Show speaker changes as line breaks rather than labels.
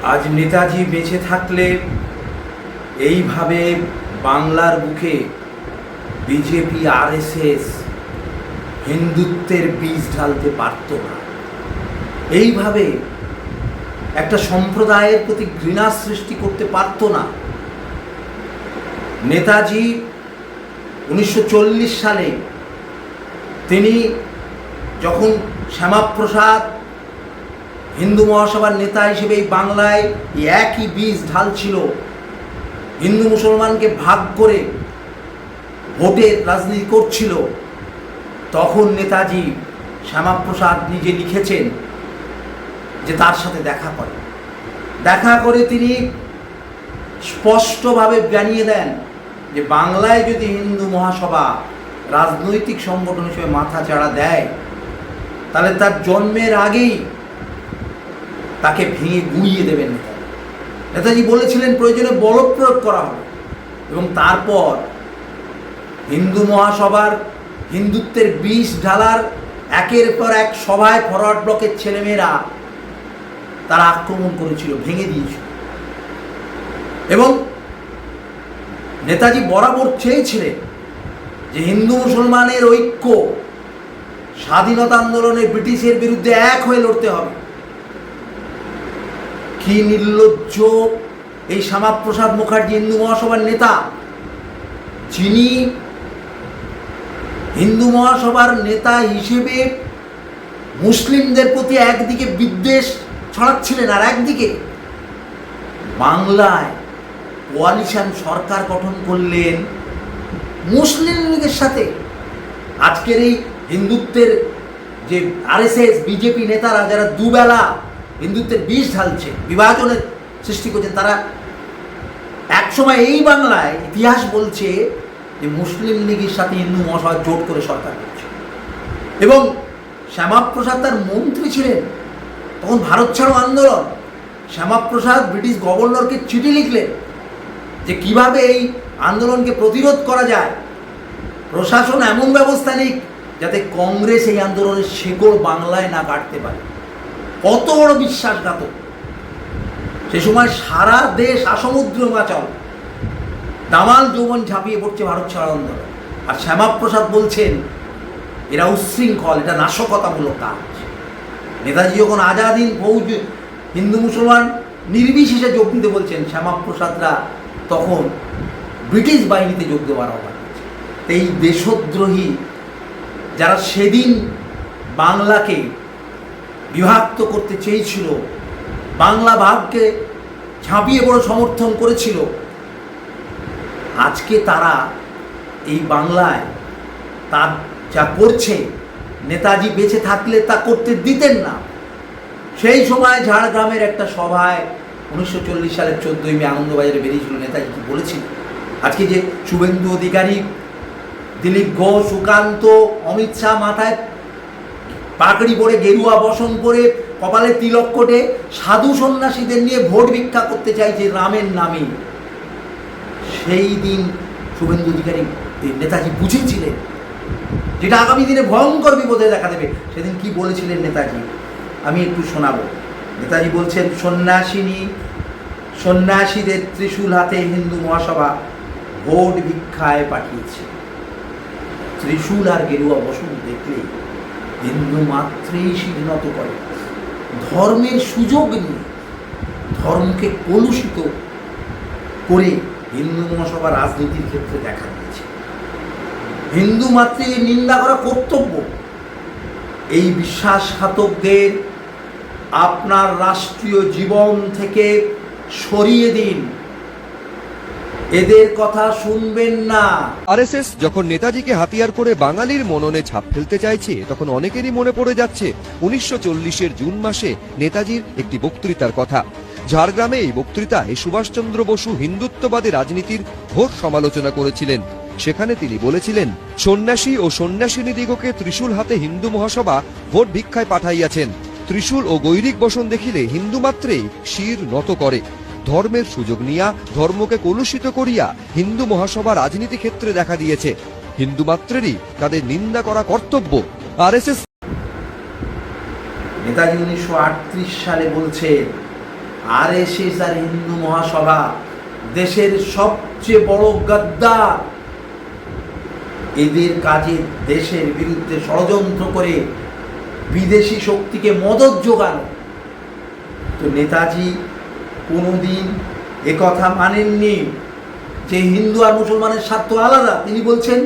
আজ নেতাজি বেঁচে থাকলে এইভাবে বাংলার বুকে বিজেপি আরএসএস হিন্দুত্বের বীজ ঢালতে পারত না। এইভাবে একটা সম্প্রদায়ের প্রতি ঘৃণা সৃষ্টি করতে পারত না। নেতাজি 1940 সালে তিনি যখন শ্যামাপ্রসাদ হিন্দু মহাসভার নেতা হিসেবে এই বাংলায় একই বীজ ঢালছিল, হিন্দু মুসলমানকে ভাগ করে ভোটের রাজনীতি করছিল, তখন নেতাজি শ্যামাপ্রসাদ নিজে লিখেছেন যে তার সাথে দেখা করে তিনি স্পষ্টভাবে জানিয়ে দেন যে বাংলায় যদি হিন্দু মহাসভা রাজনৈতিক সংগঠন হিসেবে মাথা চাড়া দেয় তাহলে তার জন্মের আগেই তাকে ভেঙে গুঁড়িয়ে দেবেন নেতাজি বলেছিলেন প্রয়োজনে বলপ্রয়োগ করা হবে। এবং তারপর হিন্দু মহাসভার হিন্দুত্বের বীজ ঢালার একের পর এক সভায় ফরওয়ার্ড ব্লকের ছেলেমেয়েরা তারা আক্রমণ করেছিল, ভেঙে দিয়েছিল। এবং নেতাজি বরাবর চেয়েছিলেন যে হিন্দু মুসলমানের ঐক্য, স্বাধীনতা আন্দোলনে ব্রিটিশের বিরুদ্ধে এক হয়ে লড়তে হবে। কি নির্লজ্জ এই শ্যামাপ্রসাদ মুখার্জি, হিন্দু মহাসভার নেতা, যিনি হিন্দু মহাসভার নেতা হিসেবে মুসলিমদের প্রতি একদিকে বিদ্বেষ ছড়াচ্ছিলেন আর একদিকে বাংলায় কোয়ালিশন সরকার গঠন করলেন মুসলিম লীগের সাথে। আজকের এই হিন্দুত্বের যে আরএসএস বিজেপি নেতারা যারা দুবেলা হিন্দুত্বের বীজ ঢালছে, বিভাজনের সৃষ্টি করছেন, তারা একসময় এই বাংলায় ইতিহাস বলছে যে মুসলিম লীগের সাথে হিন্দু মহাসভা জোট করে সরকার করছে। এবং শ্যামাপ্রসাদ তার মন্ত্রী ছিলেন তখন ভারত ছাড়ো আন্দোলন। শ্যামাপ্রসাদ ব্রিটিশ গভর্নরকে চিঠি লিখলেন যে কিভাবে এই আন্দোলনকে প্রতিরোধ করা যায়, প্রশাসন এমন ব্যবস্থা নিক যাতে কংগ্রেস এই আন্দোলনের শেকড় বাংলায় না কাটতে পারে। কত বড় বিশ্বাসঘাতক! সে সময় সারা দেশ আসমুদ্র মাচাল, দামাল যৌবন ঝাঁপিয়ে পড়ছে ভারত ছাড়ো আন্দোলন। আর শ্যামাপ্রসাদ বলছেন এরা উচ্ছৃঙ্খল, এটা নাশকতামূলক কাজ। নেতাজি যখন আজাদিন ফৌজ হিন্দু মুসলমান নির্বিশেষে যোগ দিতে বলছেন, শ্যামাপ্রসাদরা তখন ব্রিটিশ বাহিনীতে যোগ দেওয়ার অভাব। এই দেশদ্রোহী যারা সেদিন বাংলাকে বিভক্ত করতে চেয়েছিল, বাংলা ভাগকে ঝাঁপিয়ে পড়ে সমর্থন করেছিল, আজকে তারা এই বাংলায় তার যা করছে নেতাজি বেঁচে থাকলে তা করতে দিতেন না। সেই সময় ঝাড়গ্রামের একটা সভায় 1940 সালের 14ই মে আনন্দবাজারে বেরিয়েছিল নেতাজি কি বলেছিল। আজকে যে শুভেন্দু অধিকারী, দিলীপ ঘোষ, সুকান্ত, অমিত শাহ মাথায় পাগড়ি পরে, গেরুয়া বসন পরে, কপালে তিলক কোটে সাধু সন্ন্যাসীদের নিয়ে ভোট ভিক্ষা করতে চাইছে রামের নামে, সেই দিন শুভেন্দু অধিকারী নেতাজি বুঝেছিলেন যেটা আগামী দিনে ভয়ঙ্কর বিপদে দেখা দেবে। সেদিন কি বলেছিলেন নেতাজি, আমি একটু শোনাবো। নেতাজি বলছেন, সন্ন্যাসীদের ত্রিশূল হাতে হিন্দু মহাসভা ভোট ভিক্ষায় পাঠিয়েছে। ত্রিশূল আর গেরুয়া বসন দেখলে হিন্দু মাত্রেই শিরনত করে। ধর্মের সুযোগ নিয়ে ধর্মকে কলুষিত করে হিন্দু মহাসভা রাজনীতির ক্ষেত্রে দেখা দিয়েছে। হিন্দু মাত্রে নিন্দা করা কর্তব্য। এই বিশ্বাসঘাতকদের আপনার রাষ্ট্রীয় জীবন থেকে সরিয়ে দিন, এদের কথা শুনবেন না।
আরএসএস যখন নেতাজিকে হাতিয়ার করে বাঙালির মননে ছাপ ফেলতে চাইছে, তখন অনেকেরই মনে পড়ে যাচ্ছে 1940-এর জুন মাসে নেতাজির একটি বক্তৃতার কথা। ঝাড়গ্রামে এই বক্তৃতায় সুভাষচন্দ্র বসু হিন্দুত্ববাদী রাজনীতির ঘোর সমালোচনা করেছিলেন। সেখানে তিনি বলেছিলেন, সন্ন্যাসী ও সন্ন্যাসিনীদিগকে ত্রিশূল হাতে হিন্দু মহাসভা ভোট ভিক্ষায় পাঠাইয়াছেন। ত্রিশূল ও গৈরিক বসন দেখিলে হিন্দু মাত্রেই শির নত করে। ধর্মের সুযোগ নিয়া ধর্মকে কলুষিত করিয়া হিন্দু মহাসভা রাজনীতি ক্ষেত্রে দেখা দিয়েছে। হিন্দু মাত্রেরই তাদের নিন্দা করা কর্তব্য। আরএসএস
নেতাজি 1938 সালে বলছে আরএসএস আর হিন্দু মহাসভা দেশের সবচেয়ে বড় গাদ্দার। এদের কাজে দেশের বিরুদ্ধে ষড়যন্ত্র করে বিদেশি শক্তিকে মদত জোগানো। তো নেতাজি কোনোদিন একথা মানেননি যে হিন্দু আর মুসলমানের স্বার্থ আলাদা। তিনি বলছেন